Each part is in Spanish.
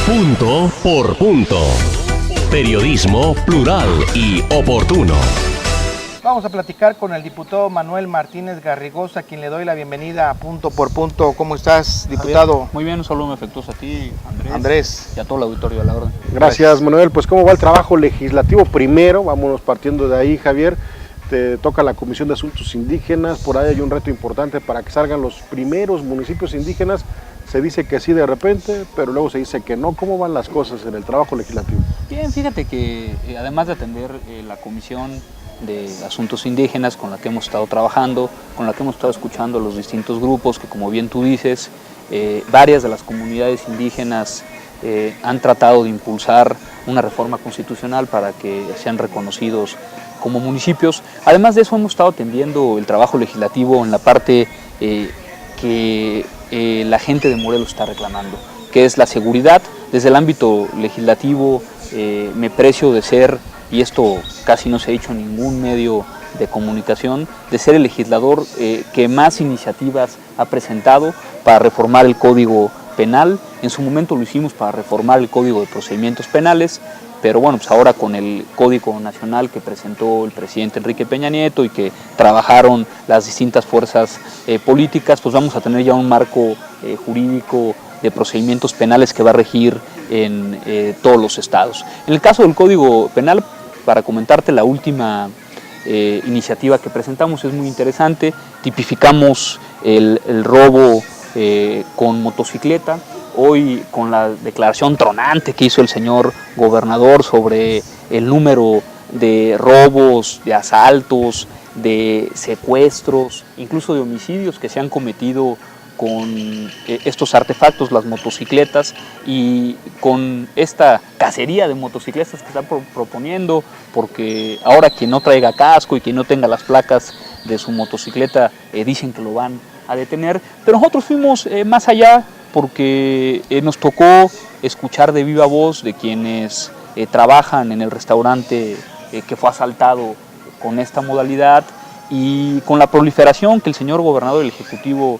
Punto por punto. Periodismo plural y oportuno. Vamos a platicar con el diputado Manuel Martínez Garrigosa, a quien le doy la bienvenida a Punto por Punto. ¿Cómo estás, diputado? Javier, muy bien, un saludo afectuoso a ti, Andrés. Y a todo el auditorio a la orden. Gracias, Manuel. Pues, ¿cómo va el trabajo legislativo? Primero, vámonos partiendo de ahí, Javier. Te toca la Comisión de Asuntos Indígenas. Por ahí hay un reto importante para que salgan los primeros municipios indígenas. Se dice que sí de repente, pero luego se dice que no. ¿Cómo van las cosas en el trabajo legislativo? Bien, fíjate que además de atender la Comisión de Asuntos Indígenas con la que hemos estado trabajando, con la que hemos estado escuchando los distintos grupos que, como bien tú dices, varias de las comunidades indígenas han tratado de impulsar una reforma constitucional para que sean reconocidos como municipios. Además de eso, hemos estado atendiendo el trabajo legislativo en la parte que la gente de Morelos está reclamando, que es la seguridad. Desde el ámbito legislativo me precio de ser, y esto casi no se ha dicho en ningún medio de comunicación, de ser el legislador que más iniciativas ha presentado para reformar el Código Penal. En su momento lo hicimos para reformar el Código de Procedimientos Penales, pero bueno, pues ahora con el Código Nacional que presentó el presidente Enrique Peña Nieto y que trabajaron las distintas fuerzas políticas, pues vamos a tener ya un marco jurídico de procedimientos penales que va a regir en todos los estados. En el caso del Código Penal, para comentarte, la última iniciativa que presentamos es muy interesante. Tipificamos el robo con motocicleta. Hoy, con la declaración tronante que hizo el señor gobernador sobre el número de robos, de asaltos, de secuestros, incluso de homicidios que se han cometido con estos artefactos, las motocicletas, y con esta cacería de motocicletas que están proponiendo, porque ahora quien no traiga casco y quien no tenga las placas de su motocicleta dicen que lo van a detener. Pero nosotros fuimos más allá, porque nos tocó escuchar de viva voz de quienes trabajan en el restaurante que fue asaltado con esta modalidad, y con la proliferación que el señor gobernador del Ejecutivo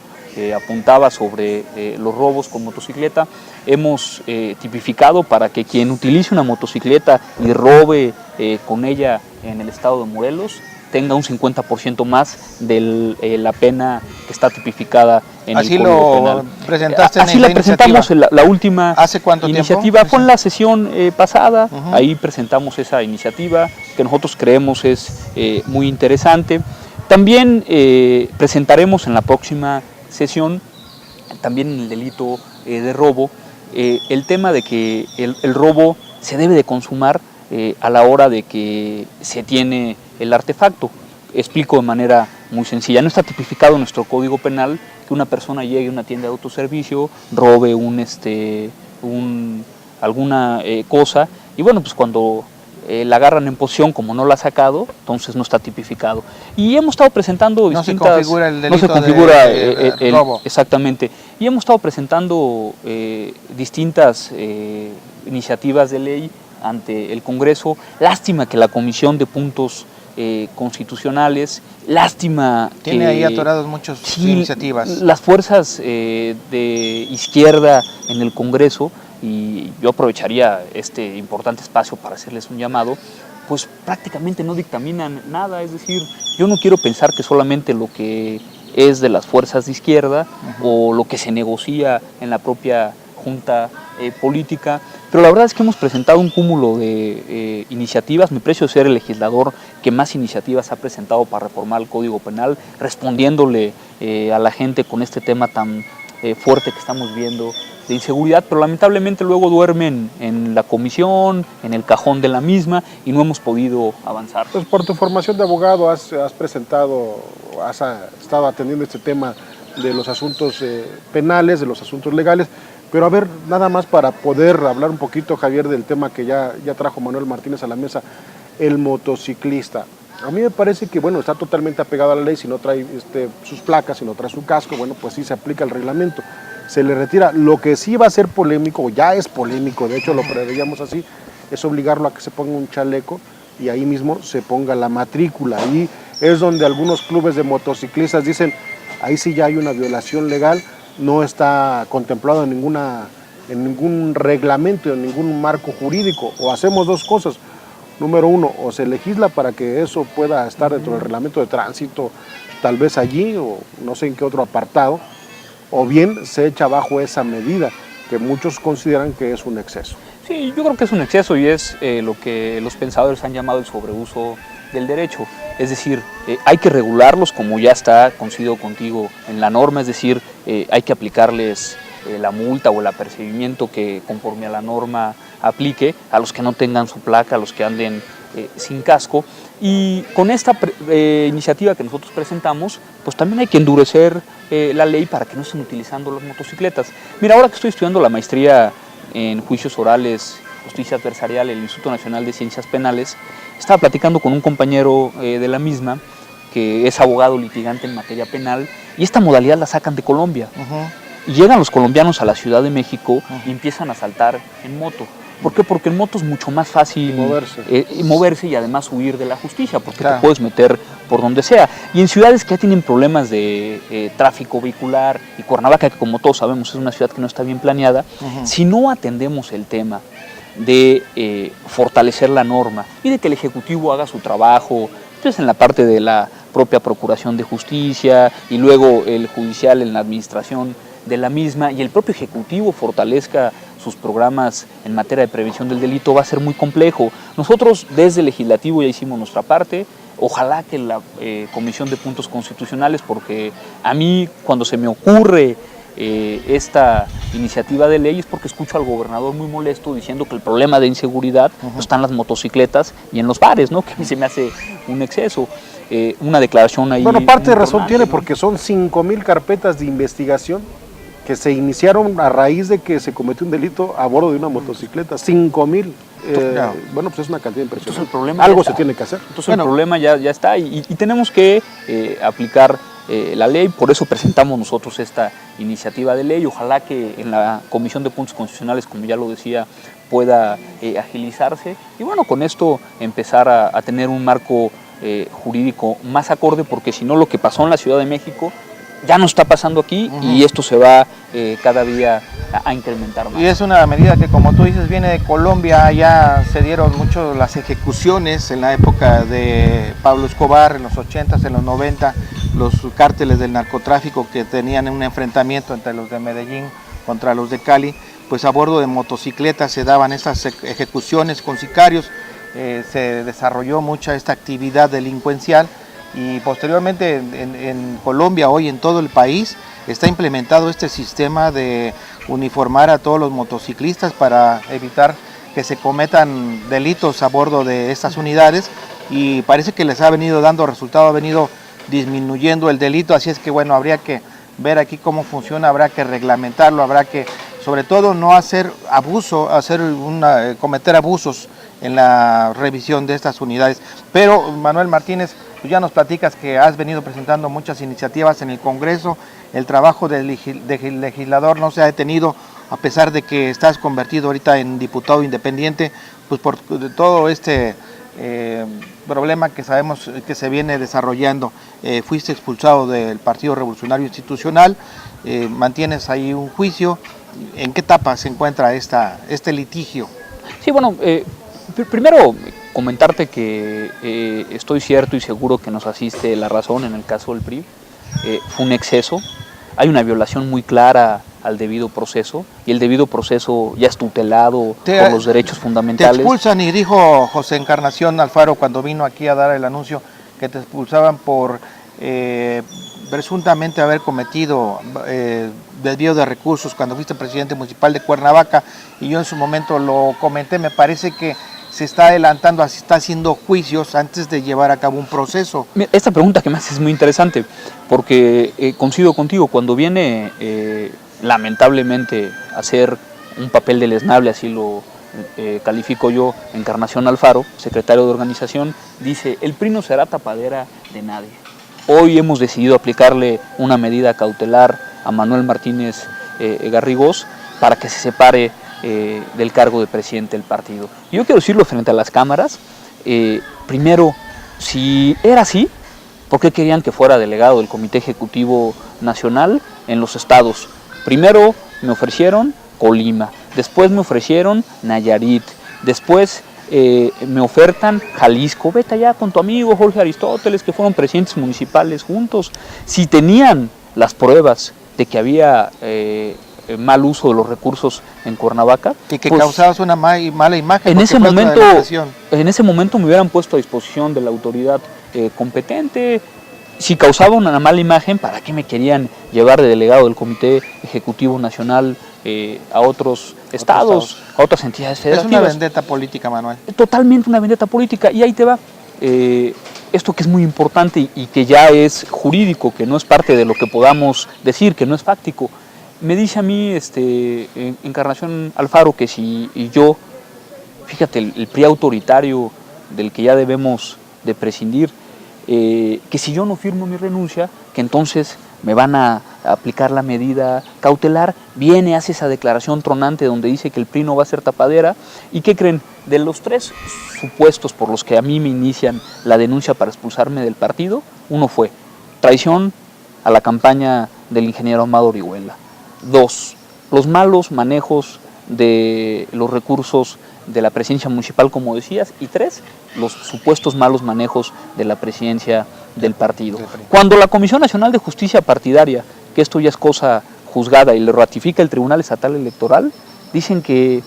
apuntaba sobre los robos con motocicleta. Hemos tipificado para que quien utilice una motocicleta y robe con ella en el estado de Morelos tenga un 50% más de la pena que está tipificada en el Código Penal. Presentaste Así la presentamos la última ¿Hace cuánto iniciativa. tiempo? Fue en la sesión pasada. Ahí presentamos esa iniciativa que nosotros creemos es muy interesante. También presentaremos en la próxima sesión, también en el delito de robo, el tema de que el robo se debe de consumar a la hora de que se tiene el artefacto. Explico de manera muy sencilla. No está tipificado en nuestro Código Penal que una persona llegue a una tienda de autoservicio, robe alguna cosa, y bueno, pues cuando la agarran en posesión, como no la ha sacado, entonces no está tipificado. Y hemos estado presentando distintas... No se configura el delito de robo. Exactamente. Y hemos estado presentando distintas iniciativas de ley ante el Congreso. Lástima que la Comisión de Puntos Constitucionales, lástima tiene que, ahí atorados muchas iniciativas. Las fuerzas de izquierda en el Congreso, y yo aprovecharía este importante espacio para hacerles un llamado, pues prácticamente no dictaminan nada. Es decir, yo no quiero pensar que solamente lo que es de las fuerzas de izquierda o lo que se negocia en la propia Junta política, pero la verdad es que hemos presentado un cúmulo de iniciativas. Me precio ser el legislador que más iniciativas ha presentado para reformar el Código Penal, respondiéndole a la gente con este tema tan fuerte que estamos viendo de inseguridad, pero lamentablemente luego duermen en la comisión, en el cajón de la misma, y no hemos podido avanzar. Pues por tu formación de abogado has estado atendiendo este tema de los asuntos penales, de los asuntos legales, pero a ver, nada más para poder hablar un poquito, Javier, del tema que ya trajo Manuel Martínez a la mesa, el motociclista. A mí me parece que, bueno, está totalmente apegado a la ley. Si no trae sus placas, si no trae su casco, bueno, pues sí se aplica el reglamento, se le retira. Lo que sí va a ser polémico, ya es polémico, de hecho lo preveíamos así, es obligarlo a que se ponga un chaleco y ahí mismo se ponga la matrícula. Ahí es donde algunos clubes de motociclistas dicen, ahí sí ya hay una violación legal, no está contemplado en ninguna en ningún reglamento, en ningún marco jurídico. O hacemos dos cosas. Número uno, o se legisla para que eso pueda estar dentro del reglamento de tránsito, tal vez allí, o no sé en qué otro apartado, o bien se echa abajo esa medida, que muchos consideran que es un exceso. Sí, yo creo que es un exceso y es lo que los pensadores han llamado el sobreuso del derecho. Es decir, hay que regularlos como ya está, coincido contigo, en la norma, es decir, hay que aplicarles la multa o el apercibimiento que conforme a la norma aplique a los que no tengan su placa, a los que anden sin casco. Y con esta iniciativa que nosotros presentamos, pues también hay que endurecer la ley para que no estén utilizando las motocicletas. Mira, ahora que estoy estudiando la maestría en juicios orales, justicia adversarial, el Instituto Nacional de Ciencias Penales, estaba platicando con un compañero de la misma, que es abogado litigante en materia penal, y esta modalidad la sacan de Colombia. Y llegan los colombianos a la Ciudad de México y empiezan a saltar en moto. ¿Por qué? Porque en moto es mucho más fácil moverse y además huir de la justicia, porque te puedes meter por donde sea. Y en ciudades que ya tienen problemas de tráfico vehicular, y Cuernavaca, que como todos sabemos es una ciudad que no está bien planeada, si no atendemos el tema de fortalecer la norma y de que el Ejecutivo haga su trabajo, pues en la parte de la propia Procuración de Justicia y luego el judicial en la administración de la misma y el propio Ejecutivo fortalezca sus programas en materia de prevención del delito, va a ser muy complejo. Nosotros desde el Legislativo ya hicimos nuestra parte, ojalá que la Comisión de Puntos Constitucionales, porque a mí cuando se me ocurre esta iniciativa de ley es porque escucho al gobernador muy molesto diciendo que el problema de inseguridad está en las motocicletas y en los bares, ¿no? Que se me hace un exceso. Una declaración ahí. Bueno, parte de razón tiene, porque son 5,000 carpetas de investigación que se iniciaron a raíz de que se cometió un delito a bordo de una motocicleta. 5,000. Bueno, pues es una cantidad impresionante. Entonces el problema algo se tiene que hacer. Entonces el problema ya está y tenemos que aplicar la ley. Por eso presentamos nosotros esta iniciativa de ley. Ojalá que en la Comisión de Puntos Constitucionales, como ya lo decía, pueda agilizarse. Y bueno, con esto empezar a tener un marco jurídico más acorde, porque si no lo que pasó en la Ciudad de México ya no está pasando aquí y esto se va cada día a incrementar más. Y es una medida que, como tú dices, viene de Colombia. Ya se dieron mucho las ejecuciones en la época de Pablo Escobar, en los 80s, en los 90, los cárteles del narcotráfico que tenían un enfrentamiento entre los de Medellín contra los de Cali, pues a bordo de motocicletas se daban estas ejecuciones con sicarios. Se desarrolló mucha esta actividad delincuencial y posteriormente en Colombia, hoy en todo el país, está implementado este sistema de uniformar a todos los motociclistas para evitar que se cometan delitos a bordo de estas unidades, y parece que les ha venido dando resultado, ha venido disminuyendo el delito. Así es que bueno, habría que ver aquí cómo funciona, habrá que reglamentarlo, habrá que sobre todo no hacer abuso, cometer abusos en la revisión de estas unidades. Pero Manuel Martínez, tú ya nos platicas que has venido presentando muchas iniciativas en el Congreso, el trabajo del legislador no se ha detenido, a pesar de que estás convertido ahorita en diputado independiente, pues por todo este problema que sabemos que se viene desarrollando. Fuiste expulsado del Partido Revolucionario Institucional, mantienes ahí un juicio. ¿En qué etapa se encuentra este litigio? Sí, bueno, primero comentarte que estoy cierto y seguro que nos asiste la razón en el caso del PRI. Fue un exceso, hay una violación muy clara al debido proceso, y el debido proceso ya es tutelado por los derechos fundamentales. Te expulsan, y dijo José Encarnación Alfaro cuando vino aquí a dar el anuncio que te expulsaban por presuntamente haber cometido desvío de recursos cuando fuiste presidente municipal de Cuernavaca, y yo en su momento lo comenté. Me parece que se está adelantando, así está haciendo juicios antes de llevar a cabo un proceso. Esta pregunta que me haces es muy interesante, porque coincido contigo, cuando viene lamentablemente a hacer un papel deleznable, así lo califico yo, Encarnación Alfaro, secretario de organización, dice: el PRI no será tapadera de nadie. Hoy hemos decidido aplicarle una medida cautelar a Manuel Martínez Garrigós para que se separe del cargo de presidente del partido. Y yo quiero decirlo frente a las cámaras. Primero, si era así, ¿por qué querían que fuera delegado del Comité Ejecutivo Nacional en los estados? Primero me ofrecieron Colima, después me ofrecieron Nayarit, después me ofertan Jalisco, vete allá con tu amigo Jorge Aristóteles, que fueron presidentes municipales juntos. Si tenían las pruebas de que había mal uso de los recursos en Cuernavaca, Y que pues, causabas una mala imagen. en ese porque fue otra momento, demarcación. me hubieran puesto a disposición de la autoridad competente. Si causaba una mala imagen, ¿para qué me querían llevar de delegado del Comité Ejecutivo Nacional a otros estados, a otras entidades Es federativas? una vendetta política, Manuel. Totalmente una vendetta política, y ahí te va. Esto que es muy importante y que ya es jurídico, que no es parte de lo que podamos decir, que no es fáctico. Me dice a mí Encarnación Alfaro que si yo, fíjate, el PRI autoritario del que ya debemos de prescindir, que si yo no firmo mi renuncia, que entonces me van a aplicar la medida cautelar. Viene, hace esa declaración tronante donde dice que el PRI no va a ser tapadera. ¿Y qué creen? De los 3 supuestos por los que a mí me inician la denuncia para expulsarme del partido, uno fue traición a la campaña del ingeniero Amado Orihuela. 2, los malos manejos de los recursos de la presidencia municipal, como decías, y 3, los supuestos malos manejos de la presidencia del partido. Cuando la Comisión Nacional de Justicia Partidaria, que esto ya es cosa juzgada y le ratifica el Tribunal Estatal Electoral, dicen que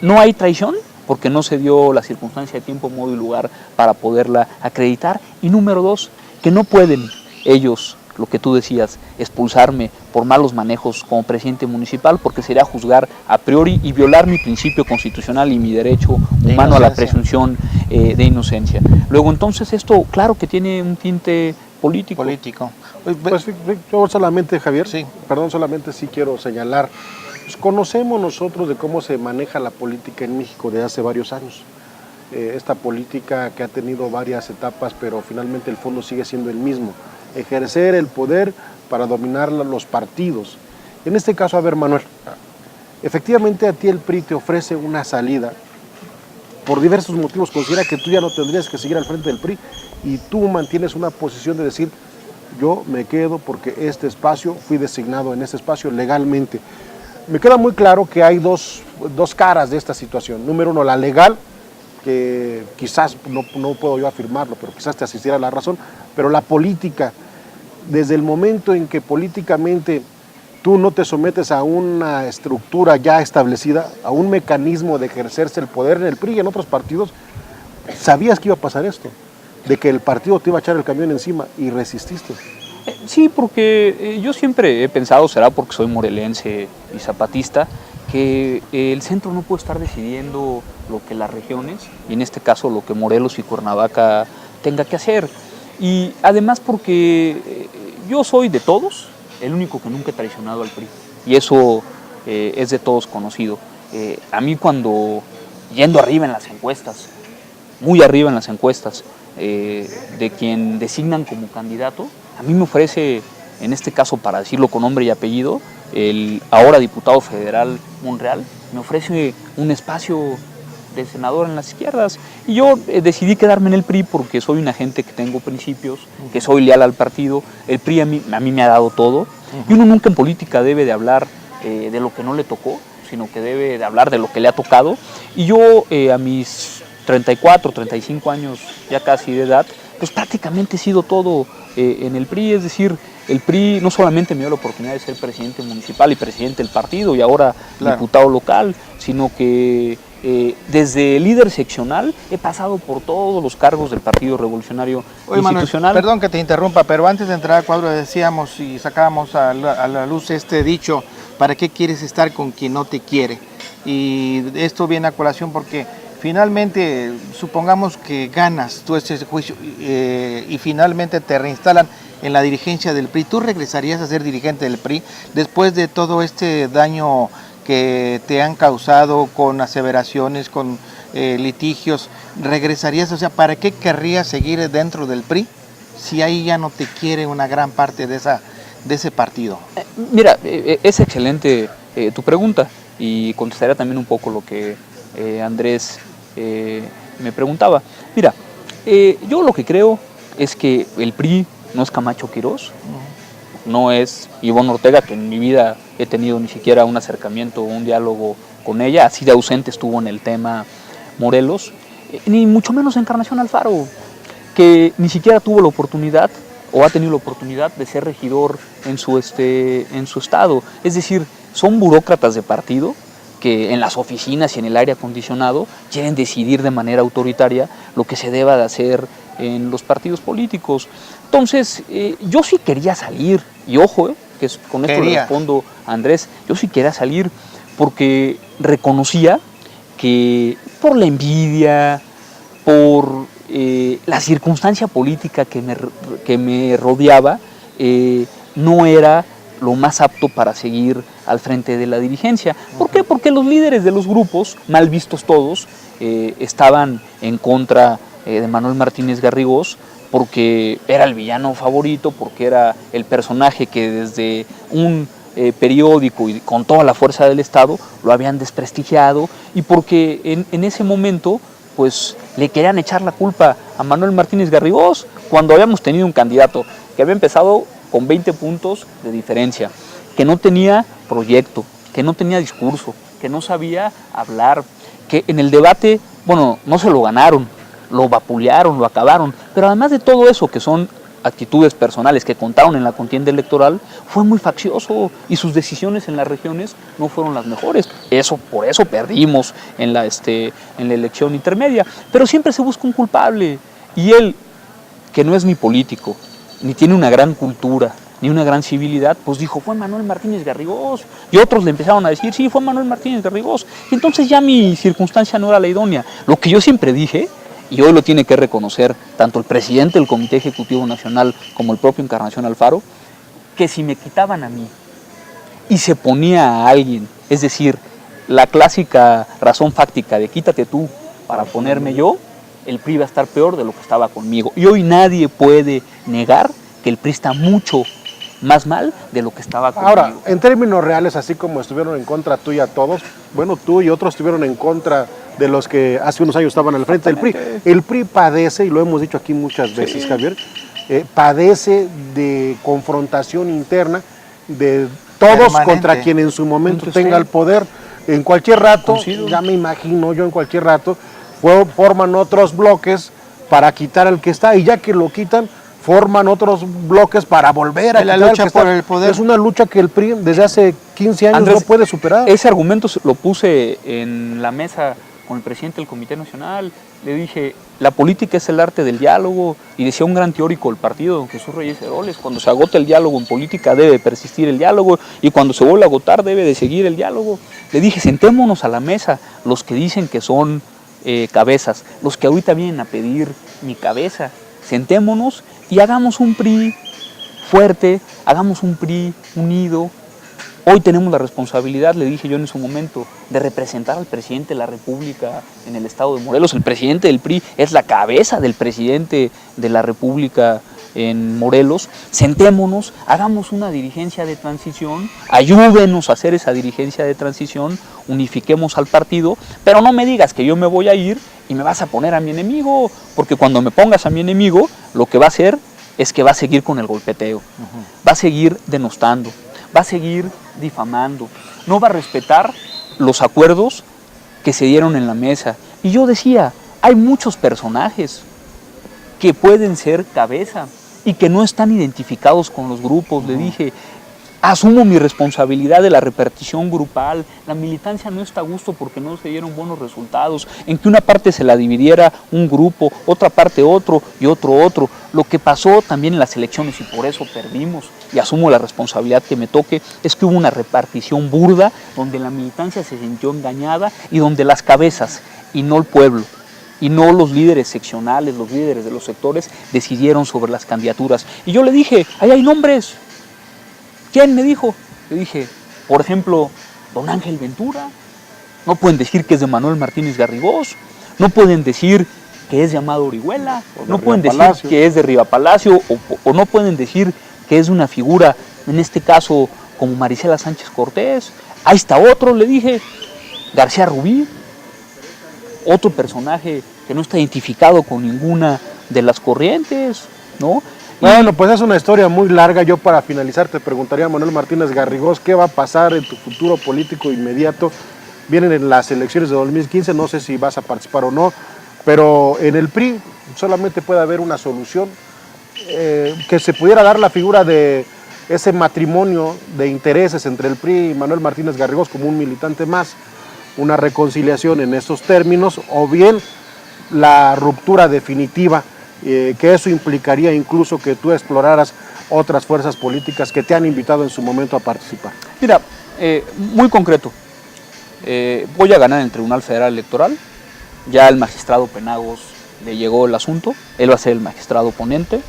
no hay traición porque no se dio la circunstancia de tiempo, modo y lugar para poderla acreditar. Y número 2, que no pueden ellos, lo que tú decías, expulsarme por malos manejos como presidente municipal, porque sería juzgar a priori y violar mi principio constitucional y mi derecho humano a la presunción de inocencia. Luego, entonces, esto, claro que tiene un tinte político. Pues yo solamente, Javier, Sí. solamente sí quiero señalar, pues conocemos nosotros de cómo se maneja la política en México desde hace varios años. Esta política que ha tenido varias etapas, pero finalmente el fondo sigue siendo el mismo: ejercer el poder para dominar los partidos. En este caso, a ver, Manuel, efectivamente a ti el PRI te ofrece una salida. Por diversos motivos considera que tú ya no tendrías que seguir al frente del PRI y tú mantienes una posición de decir: yo me quedo porque este espacio, fui designado en este espacio legalmente. Me queda muy claro que hay dos caras de esta situación. Número 1, la legal, que quizás no puedo yo afirmarlo, pero quizás te asistiera a la razón, pero la política, desde el momento en que políticamente tú no te sometes a una estructura ya establecida, a un mecanismo de ejercerse el poder en el PRI y en otros partidos, sabías que iba a pasar esto, de que el partido te iba a echar el camión encima y resististe. Sí, porque yo siempre he pensado, será porque soy morelense y zapatista, que el centro no puede estar decidiendo lo que las regiones, y en este caso lo que Morelos y Cuernavaca tenga que hacer. Y además porque yo soy de todos el único que nunca he traicionado al PRI, y eso es de todos conocido. A mí, cuando yendo arriba en las encuestas, muy arriba en las encuestas, de quien designan como candidato, a mí me ofrece, en este caso, para decirlo con nombre y apellido, el ahora diputado federal Monreal, me ofrece un espacio de senador en las izquierdas, y yo decidí quedarme en el PRI porque soy una gente que tengo principios, que soy leal al partido. El PRI a mí me ha dado todo, y uno nunca en política debe de hablar de lo que no le tocó, sino que debe de hablar de lo que le ha tocado. Y yo a mis 34, 35 años ya casi de edad, pues prácticamente he sido todo en el PRI. Es decir, el PRI no solamente me dio la oportunidad de ser presidente municipal y presidente del partido y ahora diputado local, sino que desde líder seccional he pasado por todos los cargos del Partido Revolucionario Institucional. Manuel, perdón que te interrumpa, pero antes de entrar al cuadro decíamos y sacábamos a la luz este dicho: ¿para qué quieres estar con quien no te quiere? Y esto viene a colación porque finalmente, supongamos que ganas tú este juicio y finalmente te reinstalan en la dirigencia del PRI. ¿Tú regresarías a ser dirigente del PRI después de todo este daño que te han causado con aseveraciones, con litigios? ¿Regresarías? O sea, ¿para qué querrías seguir dentro del PRI si ahí ya no te quiere una gran parte de ese partido? Mira, es excelente tu pregunta, y contestaría también un poco lo que Andrés me preguntaba. Mira, yo lo que creo es que el PRI no es Camacho Quirós, no es Ivonne Ortega, que en mi vida he tenido ni siquiera un acercamiento o un diálogo con ella, así de ausente estuvo en el tema Morelos, ni mucho menos Encarnación Alfaro, que ni siquiera tuvo la oportunidad o ha tenido la oportunidad de ser regidor en su estado. Es decir, son burócratas de partido que en las oficinas y en el aire acondicionado quieren decidir de manera autoritaria lo que se deba de hacer en los partidos políticos. Entonces, yo sí quería salir, y ojo, que con esto le respondo a Andrés, yo sí quería salir porque reconocía que por la envidia, por la circunstancia política que me rodeaba, no era lo más apto para seguir al frente de la dirigencia. ¿Por qué? Porque los líderes de los grupos, mal vistos todos, estaban en contra de Manuel Martínez Garrigós, porque era el villano favorito, porque era el personaje que desde un periódico y con toda la fuerza del Estado lo habían desprestigiado, y porque en ese momento pues le querían echar la culpa a Manuel Martínez Garrigós cuando habíamos tenido un candidato que había empezado con 20 puntos de diferencia, que no tenía proyecto, que no tenía discurso, que no sabía hablar, que en el debate, bueno, no se lo ganaron, lo vapulearon, lo acabaron, pero además de todo eso, que son actitudes personales que contaron en la contienda electoral, fue muy faccioso y sus decisiones en las regiones no fueron las mejores. Por eso perdimos en la elección intermedia, pero siempre se busca un culpable, y él, que no es ni político, ni tiene una gran cultura, ni una gran civilidad, pues dijo, fue Manuel Martínez Garrigós, y otros le empezaron a decir, sí, fue Manuel Martínez Garrigós, y entonces ya mi circunstancia no era la idónea. Lo que yo siempre dije, y hoy lo tiene que reconocer tanto el presidente del Comité Ejecutivo Nacional como el propio Encarnación Alfaro, que si me quitaban a mí y se ponía a alguien, es decir, la clásica razón fáctica de quítate tú para ponerme yo, el PRI va a estar peor de lo que estaba conmigo. Y hoy nadie puede negar que el PRI está mucho más mal de lo que estaba conmigo. Ahora, en términos reales, así como estuvieron en contra tuya todos, bueno, tú y otros estuvieron en contra de los que hace unos años estaban al frente del PRI. El PRI padece, y lo hemos dicho aquí muchas veces, Javier, padece de confrontación interna de todos permanente contra quien en su momento tenga el poder. En cualquier rato, ya me imagino yo, en cualquier rato, forman otros bloques para quitar al que está, y ya que lo quitan, forman otros bloques para volver a la lucha por el poder. Es una lucha que el PRI desde hace 15 años Andrés, no puede superar. Ese argumento lo puse en la mesa con el presidente del Comité Nacional. Le dije, la política es el arte del diálogo, y decía un gran teórico del partido, don Jesús Reyes Heroles, cuando se agota el diálogo en política debe persistir el diálogo, y cuando se vuelve a agotar debe de seguir el diálogo. Le dije, sentémonos a la mesa los que dicen que son cabezas, los que ahorita vienen a pedir mi cabeza, sentémonos y hagamos un PRI fuerte, hagamos un PRI unido. Hoy tenemos la responsabilidad, le dije yo en su momento, de representar al presidente de la República en el estado de Morelos. El presidente del PRI es la cabeza del presidente de la República en Morelos. Sentémonos, hagamos una dirigencia de transición, ayúdenos a hacer esa dirigencia de transición, unifiquemos al partido, pero no me digas que yo me voy a ir y me vas a poner a mi enemigo, porque cuando me pongas a mi enemigo, lo que va a hacer es que va a seguir con el golpeteo, va a seguir denostando, va a seguir difamando, no va a respetar los acuerdos que se dieron en la mesa. Y yo decía, hay muchos personajes que pueden ser cabeza y que no están identificados con los grupos. Le dije, asumo mi responsabilidad de la repartición grupal. La militancia no está a gusto porque no se dieron buenos resultados, en que una parte se la dividiera un grupo, otra parte otro y otro. Lo que pasó también en las elecciones, y por eso perdimos, y asumo la responsabilidad que me toque, es que hubo una repartición burda donde la militancia se sintió engañada y donde las cabezas y no el pueblo y no los líderes seccionales, los líderes de los sectores decidieron sobre las candidaturas. Y yo le dije, ahí hay nombres. ¿Quién me dijo? Le dije, por ejemplo, don Ángel Ventura. No pueden decir que es de Manuel Martínez Garrigós, no pueden decir que es de Amado Orihuela, no pueden decir que es de Riva Palacio, o no pueden decir que es de una figura, en este caso, como Marisela Sánchez Cortés. Ahí está otro, le dije, García Rubí, otro personaje que no está identificado con ninguna de las corrientes, ¿no? Bueno, pues es una historia muy larga. Yo para finalizar te preguntaría, Manuel Martínez Garrigós, ¿qué va a pasar en tu futuro político inmediato? Vienen en las elecciones de 2015, no sé si vas a participar o no, pero en el PRI solamente puede haber una solución, que se pudiera dar la figura de ese matrimonio de intereses entre el PRI y Manuel Martínez Garrigós como un militante más, una reconciliación en estos términos, o bien la ruptura definitiva, que eso implicaría incluso que tú exploraras otras fuerzas políticas que te han invitado en su momento a participar. Mira, muy concreto, voy a ganar en el Tribunal Federal Electoral, ya el magistrado Penagos le llegó el asunto, él va a ser el magistrado ponente,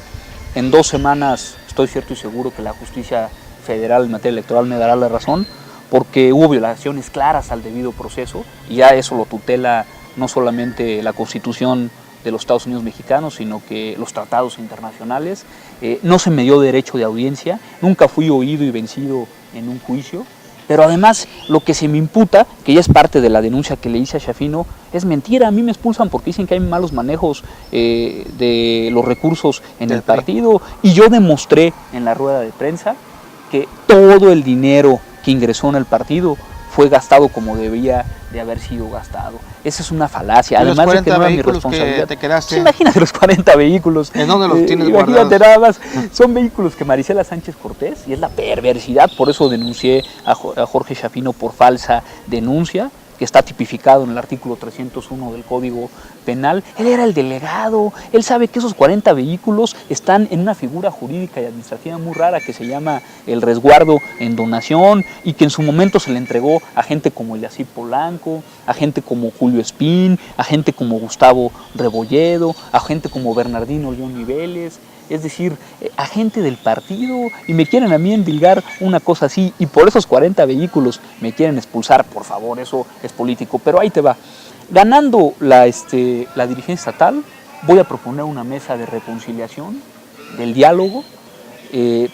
en 2 semanas estoy cierto y seguro que la justicia federal en materia electoral me dará la razón, porque hubo violaciones claras al debido proceso, y ya eso lo tutela no solamente la Constitución de los Estados Unidos mexicanos, sino que los tratados internacionales. No se me dio derecho de audiencia, nunca fui oído y vencido en un juicio, pero además lo que se me imputa, que ya es parte de la denuncia que le hice a Schiaffino, es mentira. A mí me expulsan porque dicen que hay malos manejos de los recursos en el partido, y yo demostré en la rueda de prensa que todo el dinero que ingresó en el partido fue gastado como debía de haber sido gastado. Esa es una falacia. Además de que no era mi responsabilidad. Que te quedaste. Sí, imagínate los 40 vehículos. ¿En dónde los tienes guardados? Nada más. Son vehículos que Marisela Sánchez Cortés, y es la perversidad. Por eso denuncié a Jorge Schiaffino por falsa denuncia, que está tipificado en el artículo 301 del Código Penal. Él era el delegado, él sabe que esos 40 vehículos están en una figura jurídica y administrativa muy rara que se llama el resguardo en donación, y que en su momento se le entregó a gente como Eliasib Polanco, a gente como Julio Espín, a gente como Gustavo Rebolledo, a gente como Bernardino León Niveles, es decir, a gente del partido, y me quieren a mí endilgar una cosa así, y por esos 40 vehículos me quieren expulsar. Por favor, eso es político. Pero ahí te va. Ganando la dirigencia estatal, voy a proponer una mesa de reconciliación, del diálogo,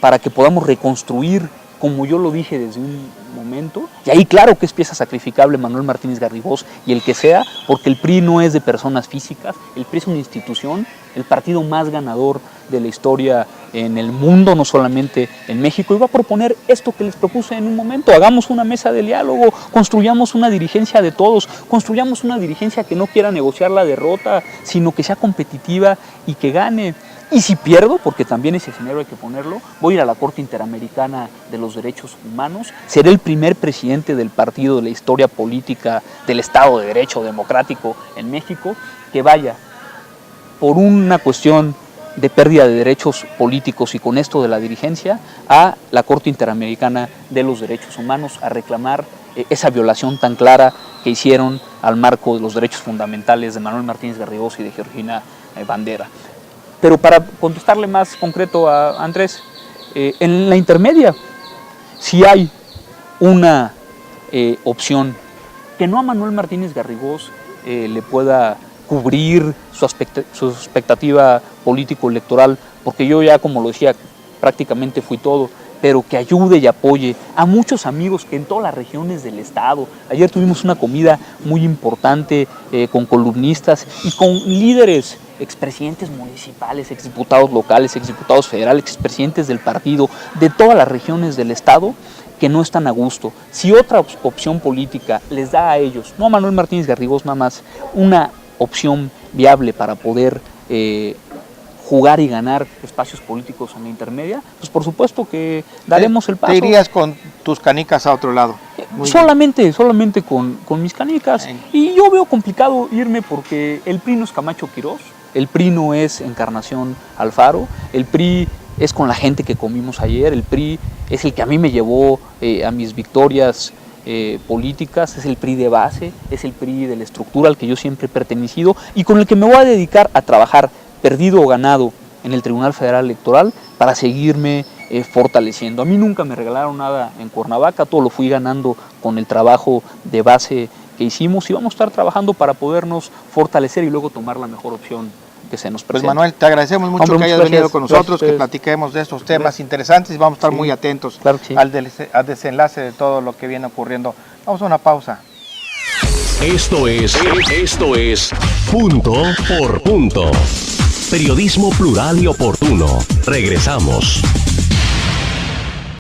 para que podamos reconstruir, como yo lo dije desde un momento, y ahí claro que es pieza sacrificable Manuel Martínez Garrigós y el que sea, porque el PRI no es de personas físicas, el PRI es una institución, el partido más ganador de la historia en el mundo, no solamente en México, y va a proponer esto que les propuse en un momento: hagamos una mesa de diálogo, construyamos una dirigencia de todos, construyamos una dirigencia que no quiera negociar la derrota, sino que sea competitiva y que gane. Y si pierdo, porque también ese escenario hay que ponerlo, voy a ir a la Corte Interamericana de los Derechos Humanos, seré el primer presidente del partido de la historia política del Estado de Derecho democrático en México que vaya por una cuestión de pérdida de derechos políticos y con esto de la dirigencia a la Corte Interamericana de los Derechos Humanos a reclamar esa violación tan clara que hicieron al marco de los derechos fundamentales de Manuel Martínez Garrigós y de Georgina Bandera. Pero para contestarle más concreto a Andrés, en la intermedia, si hay una opción que no a Manuel Martínez Garrigós le pueda cubrir su expectativa político-electoral, porque yo ya, como lo decía, prácticamente fui todo, pero que ayude y apoye a muchos amigos que en todas las regiones del estado. Ayer tuvimos una comida muy importante con columnistas y con líderes, expresidentes municipales, exdiputados locales, exdiputados federales, expresidentes del partido, de todas las regiones del estado, que no están a gusto. Si otra opción política les da a ellos, no a Manuel Martínez Garrigós nada más, una opción viable para poder jugar y ganar espacios políticos en la intermedia, pues por supuesto que daremos el paso. ¿Te irías con tus canicas a otro lado? Solamente con mis canicas. Y yo veo complicado irme porque el PRI no es Camacho Quirós, el PRI no es Encarnación Alfaro, el PRI es con la gente que comimos ayer, el PRI es el que a mí me llevó a mis victorias políticas, es el PRI de base, es el PRI de la estructura al que yo siempre he pertenecido y con el que me voy a dedicar a trabajar, perdido o ganado, en el Tribunal Federal Electoral para seguirme fortaleciendo. A mí nunca me regalaron nada en Cuernavaca, todo lo fui ganando con el trabajo de base que hicimos y vamos a estar trabajando para podernos fortalecer y luego tomar la mejor opción que se nos presenta. Pues Manuel, te agradecemos mucho que hayas venido con nosotros, que platiquemos de estos temas interesantes y vamos a estar muy atentos al desenlace de todo lo que viene ocurriendo. Vamos a una pausa. Esto es Punto por Punto. Periodismo plural y oportuno. Regresamos.